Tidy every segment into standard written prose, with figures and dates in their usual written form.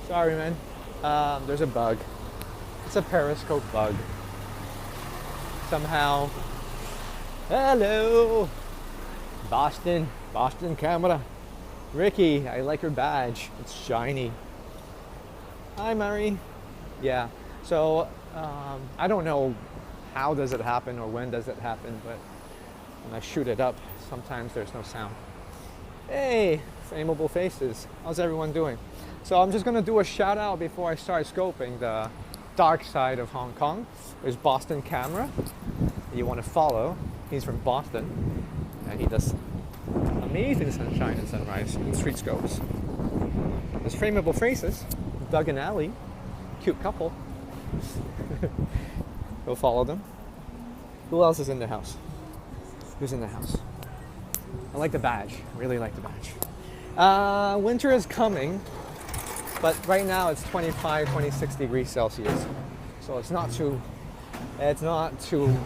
Sorry, man. There's a bug. It's a Periscope bug. Somehow. Hello, Boston camera. Ricky, I like your badge. It's shiny. Hi, Murray. Yeah. So I don't know how does it happen or when does it happen, but when I shoot it up, sometimes there's no sound. Hey, frameable faces. How's everyone doing? So I'm just gonna do a shout out before I start scoping the dark side of Hong Kong. There's Boston Camera. You want to follow. He's from Boston, and he does amazing sunshine and sunrise and street scopes. There's frameable faces. Doug and Allie, cute couple. Go follow them. Who else is in the house? Who's in the house? I like the badge. Really like the badge. Winter is coming, but right now it's 25, 26 degrees Celsius. So it's not too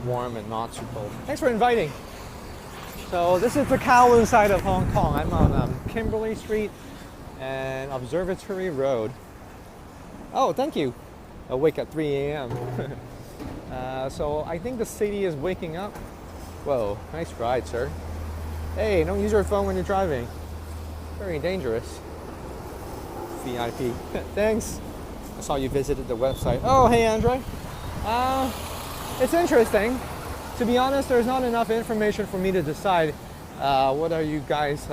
warm and not too cold. Thanks for inviting. So this is the Kowloon side of Hong Kong. I'm on Kimberley Street and Observatory Road. Oh, thank you. Awake at 3 a.m. So I think the city is waking up. Whoa, nice ride, sir. Hey, don't use your phone when you're driving. Very dangerous. VIP. Thanks. I saw you visited the website. Oh, hey, Andre. It's interesting. To be honest, there's not enough information for me to decide what are you guys,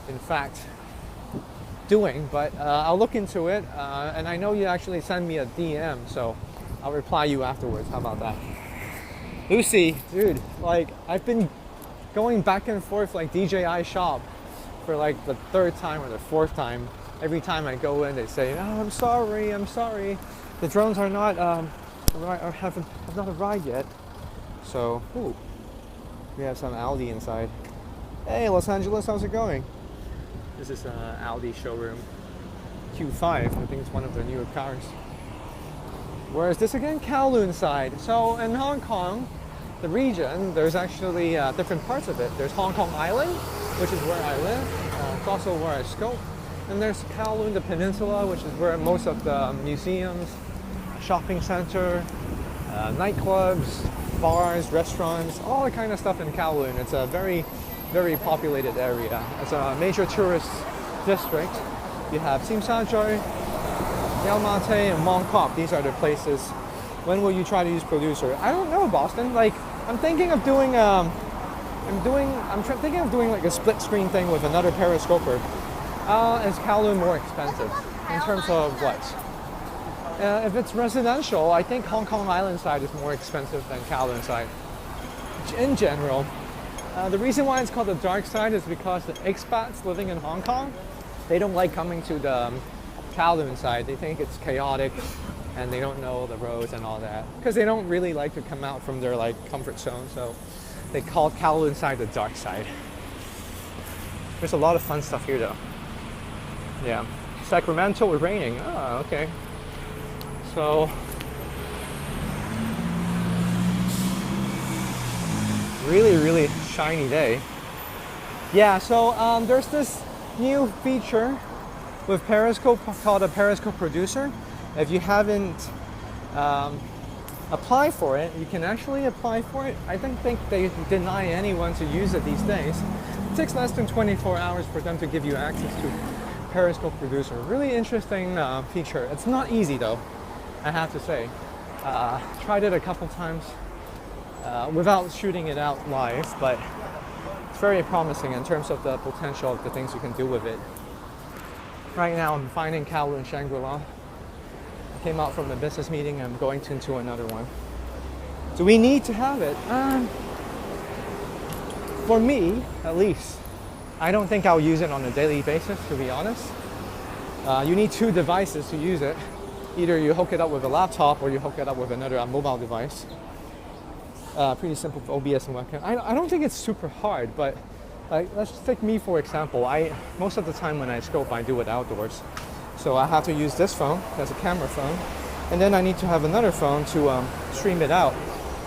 in fact, doing. But I'll look into it. And I know you actually send me a DM, so I'll reply you afterwards. How about that? Lucy, dude, like I've been going back and forth like DJI shop for like the third time or the fourth time. Every time I go in, they say, "Oh, I'm sorry. The drones are not have not arrived yet." So, ooh, we have some Audi inside. Hey, Los Angeles, how's it going? This is Audi showroom Q5. I think it's one of their newer cars. Where is this again? Kowloon side. So in Hong Kong, the region, there's actually different parts of it. There's Hong Kong Island, which is where I live. It's also where I scope. And there's Kowloon, the peninsula, which is where most of the museums, shopping center, nightclubs, bars, restaurants, all the kind of stuff in Kowloon. It's a very, very populated area. It's a major tourist district. You have Tsim Sha Tsui, Yau Ma Tei, and Mong Kok. These are the places. When will you try to use producer? I don't know, Boston. Like, I'm thinking of doing thinking of doing like a split screen thing with another periscoper. Is Kowloon more expensive in terms of what? If it's residential, I think Hong Kong Island side is more expensive than Kowloon side. In general, the reason why it's called the dark side is because the expats living in Hong Kong, they don't like coming to the Kowloon side. They think it's chaotic and they don't know the roads and all that because they don't really like to come out from their like comfort zone. So they call Kowloon side the dark side. There's a lot of fun stuff here though. Yeah, Sacramento is raining. Oh, okay. So really, really shiny day. Yeah. So there's this new feature with Periscope called a Periscope Producer. If you haven't applied for it, you can actually apply for it. I don't think they deny anyone to use it these days. It takes less than 24 hours for them to give you access to Periscope Producer. Really interesting feature. It's not easy though, I have to say. Tried it a couple times without shooting it out live, but it's very promising in terms of the potential of the things you can do with it. Right now I'm finding Kowloon Shangri-La. I came out from a business meeting, I'm going into another one. Do we need to have it? For me, at least, I don't think I'll use it on a daily basis, to be honest. You need two devices to use it. Either you hook it up with a laptop or you hook it up with another mobile device. Pretty simple for OBS and webcam. I don't think it's super hard, but let's take me for example. Most of the time when I scope, I do it outdoors. So I have to use this phone as a camera phone, and then I need to have another phone to stream it out.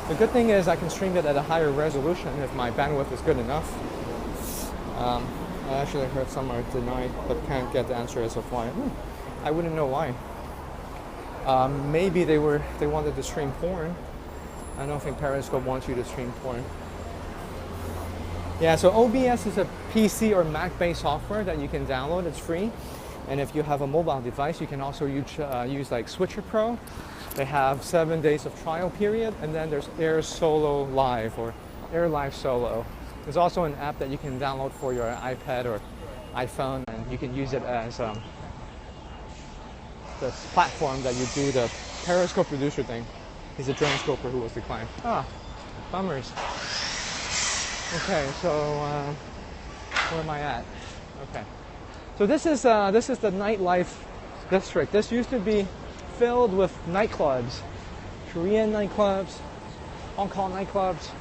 The good thing is I can stream it at a higher resolution if my bandwidth is good enough. I actually heard some are denied but can't get the answer as of why. I wouldn't know why. Maybe they wanted to stream porn. I don't think Periscope wants you to stream porn. Yeah, so OBS is a PC or Mac-based software that you can download. It's free. And if you have a mobile device, you can also use like Switcher Pro. They have 7 days of trial period. And then there's Air Solo Live or Air Live Solo. There's also an app that you can download for your iPad or iPhone, and you can use it as the platform that you do the Periscope producer thing. He's a drone scoper who was declined. Ah, bummers. Okay, so where am I at? Okay, so this is the nightlife district. This used to be filled with nightclubs, Korean nightclubs, Hong Kong nightclubs,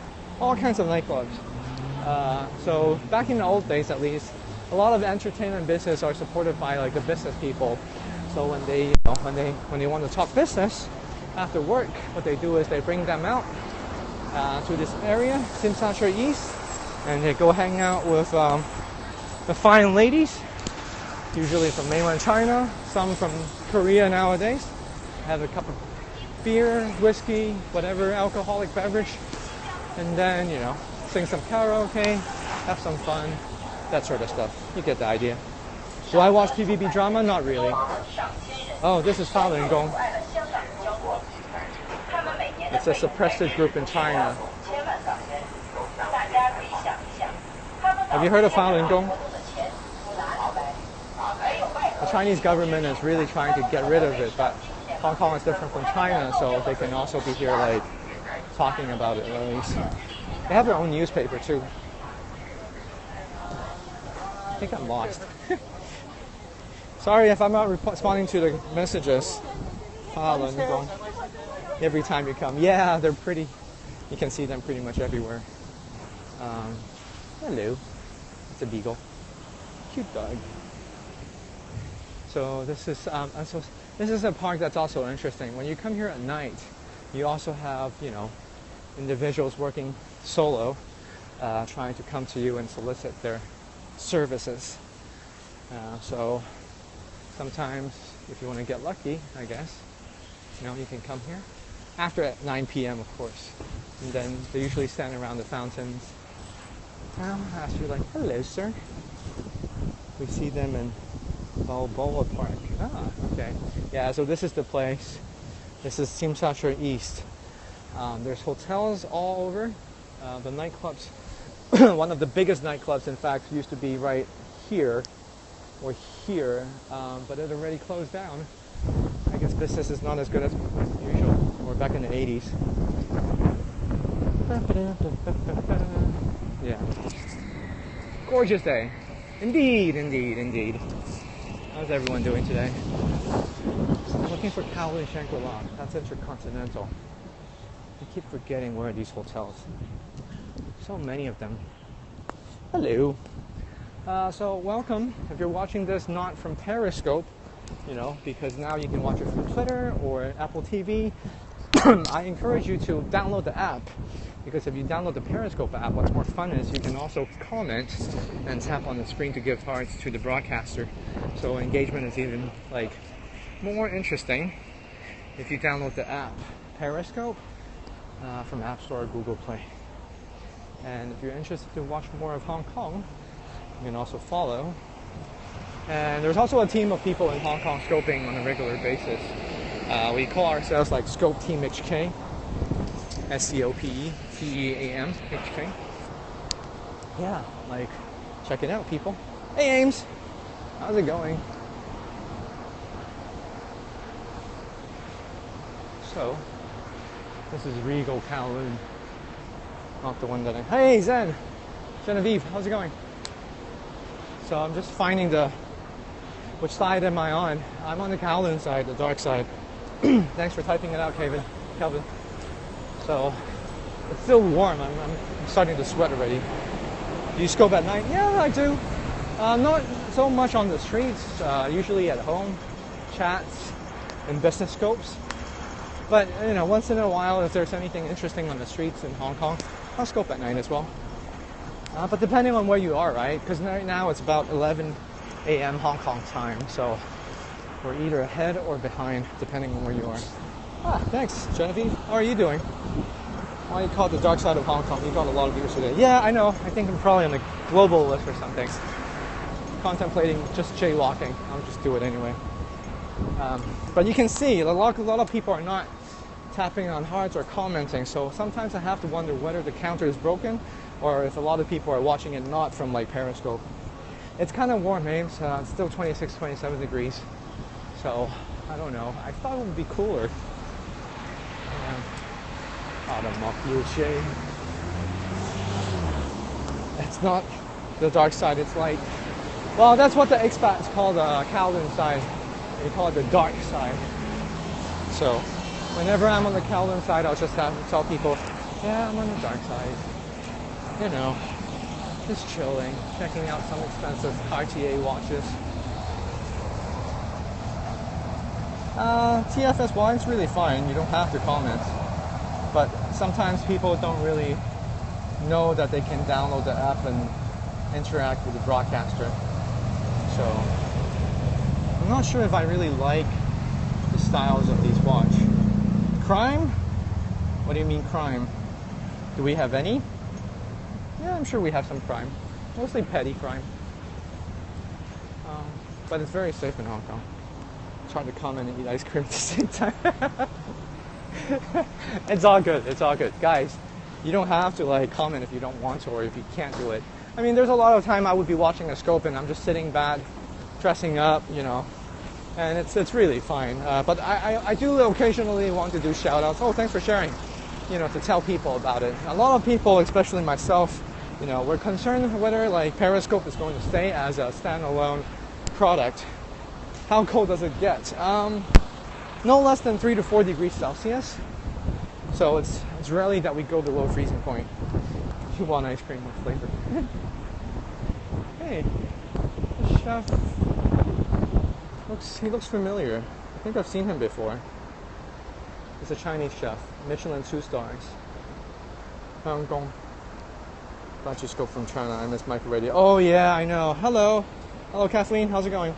all kinds of nightclubs. So back in the old days, at least, a lot of entertainment business are supported by like the business people. So when they when they want to talk business after work, what they do is they bring them out to this area, Tsim Sha Tsui East, and they go hang out with the fine ladies, usually from mainland China, some from Korea nowadays. Have a cup of beer, whiskey, whatever alcoholic beverage, and then sing some karaoke, have some fun, that sort of stuff. You get the idea. Do I watch PVB drama? Not really. Oh, this is Falun Gong. It's a suppressive group in China. Have you heard of Falun Gong? The Chinese government is really trying to get rid of it, but Hong Kong is different from China, so they can also be here like talking about it at least. They have their own newspaper too. I think I'm lost. Sorry if I'm not responding to the messages. Falun Gong. Every time you come. Yeah, they're pretty. You can see them pretty much everywhere. Hello. It's a beagle. Cute dog. So this is a park that's also interesting. When you come here at night, you also have, individuals working solo, trying to come to you and solicit their services. So sometimes, if you want to get lucky, I guess, you can come here. After at 9 p.m., of course. And then they usually stand around the fountains. Ask you like, hello, sir. We see them in Balboa Park. Ah, okay. Yeah, so this is the place. This is Tsim Sha Tsui East. There's hotels all over. The nightclubs, one of the biggest nightclubs, in fact, used to be right here or here, but it already closed down. I guess business is not as good as usual, or back in the 80s. Yeah. Gorgeous day. Indeed, indeed, indeed. How's everyone doing today? I'm looking for Kowloon Shangri-La. That's Intercontinental. I keep forgetting where are these hotels. So many of them. Hello. So welcome. If you're watching this not from Periscope, because now you can watch it from Twitter or Apple TV, I encourage you to download the app, because if you download the Periscope app, what's more fun is you can also comment and tap on the screen to give hearts to the broadcaster. So engagement is even more interesting if you download the app Periscope from App Store or Google Play. And if you're interested to watch more of Hong Kong, you can also follow. And there's also a team of people in Hong Kong scoping on a regular basis. We call ourselves like Scope Team HK, SCOPE-TEAM HK. Yeah, check it out, people. Hey, Ames, how's it going? So, this is Regal Kowloon, not the one that Hey, Zen, Genevieve, how's it going? So I'm just finding which side am I on? I'm on the Kowloon side, the dark side. Thanks for typing it out, Kelvin. So it's still warm. I'm starting to sweat already. Do you scope at night? Yeah, I do. Not so much on the streets. Usually at home, chats and business scopes. But once in a while, if there's anything interesting on the streets in Hong Kong, I'll scope at night as well. But depending on where you are, right? Because right now it's about 11 a.m. Hong Kong time. So or either ahead or behind, depending on where you are. Ah, thanks, Genevieve. How are you doing? Why you call it the dark side of Hong Kong? You got a lot of views today. Yeah, I know. I think I'm probably on the global list or something. Contemplating just jaywalking. I'll just do it anyway. But you can see a lot of people are not tapping on hearts or commenting. So sometimes I have to wonder whether the counter is broken or if a lot of people are watching it not from like Periscope. It's kind of warm, eh? It's still 26, 27 degrees. So I don't know. I thought it would be cooler. It's not the dark side, it's light. Well, that's what the expats call the Kowloon side. They call it the dark side. So whenever I'm on the Kowloon side, I'll just have to tell people, yeah, I'm on the dark side. You know, just chilling, checking out some expensive Cartier watches. TFS1 is really fine. You don't have to comment. But sometimes people don't really know that they can download the app and interact with the broadcaster. So I'm not sure if I really like the styles of these watch. Crime? What do you mean crime? Do we have any? Yeah, I'm sure we have some crime. Mostly petty crime. But it's very safe in Hong Kong. It's hard to comment and eat ice cream at the same time. It's all good. It's all good. Guys, you don't have to like comment if you don't want to or if you can't do it. I mean, there's a lot of time I would be watching a scope and I'm just sitting back, dressing up, you know, and it's really fine. But I do occasionally want to do shout outs. Oh, thanks for sharing, you know, to tell people about it. A lot of people, especially myself, you know, we're concerned whether like Periscope is going to stay as a standalone product. How cold does it get? No less than 3 to 4 degrees Celsius. So it's rarely that we go below freezing point. You want ice cream with flavor. Hey, the chef looks familiar. I think I've seen him before. He's a Chinese chef, Michelin 2 stars. Hong Kong. Thought you spoke from China. I miss Micro Radio. Oh yeah, I know. Hello, Kathleen. How's it going?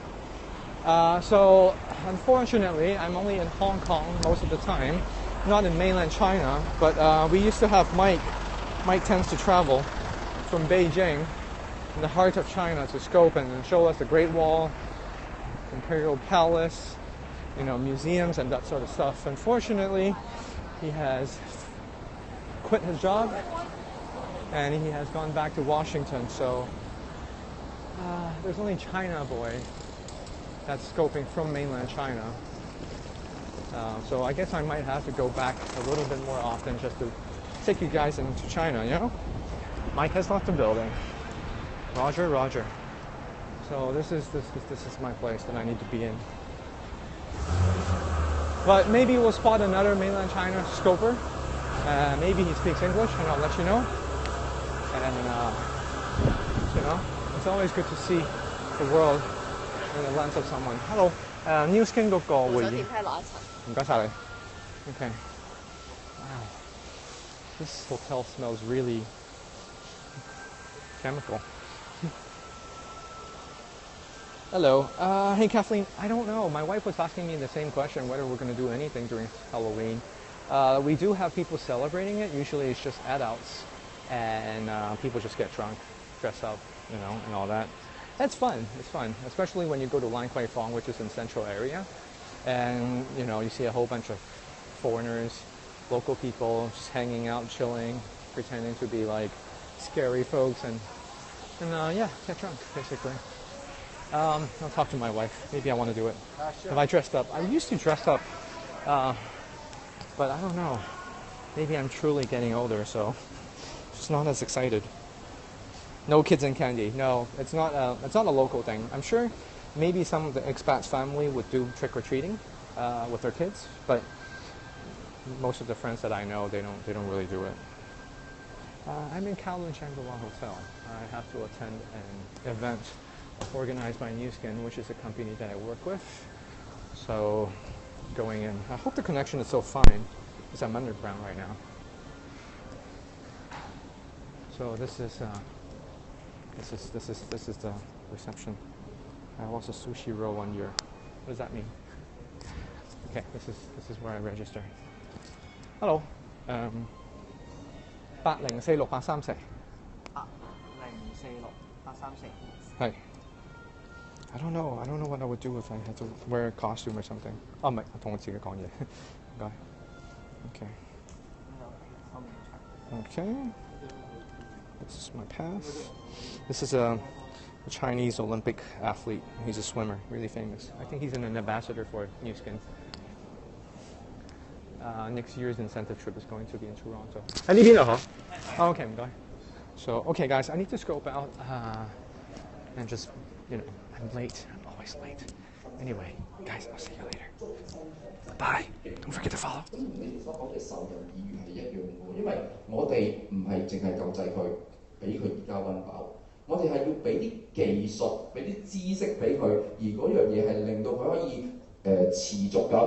So unfortunately, I'm only in Hong Kong most of the time, not in mainland China. But we used to have Mike. Mike tends to travel from Beijing, in the heart of China, to scope and show us the Great Wall, Imperial Palace, you know, museums and that sort of stuff. Unfortunately, he has quit his job and he has gone back to Washington. So there's only China Boy that's scoping from mainland China. So I guess I might have to go back a little bit more often just to take you guys into China, you know? Mike has left the building. Roger, Roger. So this is my place that I need to be in. But maybe we'll spot another mainland China scoper. Maybe he speaks English and I'll let you know. And you know, it's always good to see the world in the lens of someone. Hello. New Skin 嗰個會議。唔該晒你。Okay. Wow. This hotel smells really chemical. Hello. Hey Kathleen. I don't know. My wife was asking me the same question, whether we're going to do anything during Halloween. We do have people celebrating it. Usually it's just adults. And people just get drunk, dress up, you know, and all that. It's fun. It's fun, especially when you go to Lan Kwai Fong, which is in central area, and you know you see a whole bunch of foreigners, local people just hanging out, chilling, pretending to be like scary folks, and yeah, get drunk basically. I'll talk to my wife. Maybe I want to do it. Sure. Have I dressed up? I used to dress up, but I don't know. Maybe I'm truly getting older, so just not as excited. No kids and candy. No, it's not a local thing. I'm sure maybe some of the expats' family would do trick-or-treating with their kids, but most of the friends that I know, they don't really do it. I'm in Kowloon Shangri-La Hotel. I have to attend an event organized by New Skin, which is a company that I work with. So going in. I hope the connection is so fine because I'm underground right now. So this is the reception. I have also sushi roll on your What does that mean? Okay, this is where I register. Hello. 80468434。係。I don't know. I don't know what I would do if I had to wear a costume or something. 哦，唔係，我同我自己講嘢。唔該。Okay. Okay. This is my pass. This is a Chinese Olympic athlete. He's a swimmer, really famous. I think he's an ambassador for New Skin. Next year's incentive trip is going to be in Toronto. Oh, okay, so, okay, guys, I need to scope out and just, I'm late. I'm always late. Anyway, guys, I'll see you later. Bye. Don't forget to follow. 你所講嘅受孕意願係一樣嘅，因為我哋唔係淨係救濟佢，俾佢而家溫飽，我哋係要俾啲技術、俾啲知識俾佢，而嗰樣嘢係令到佢可以持續咁。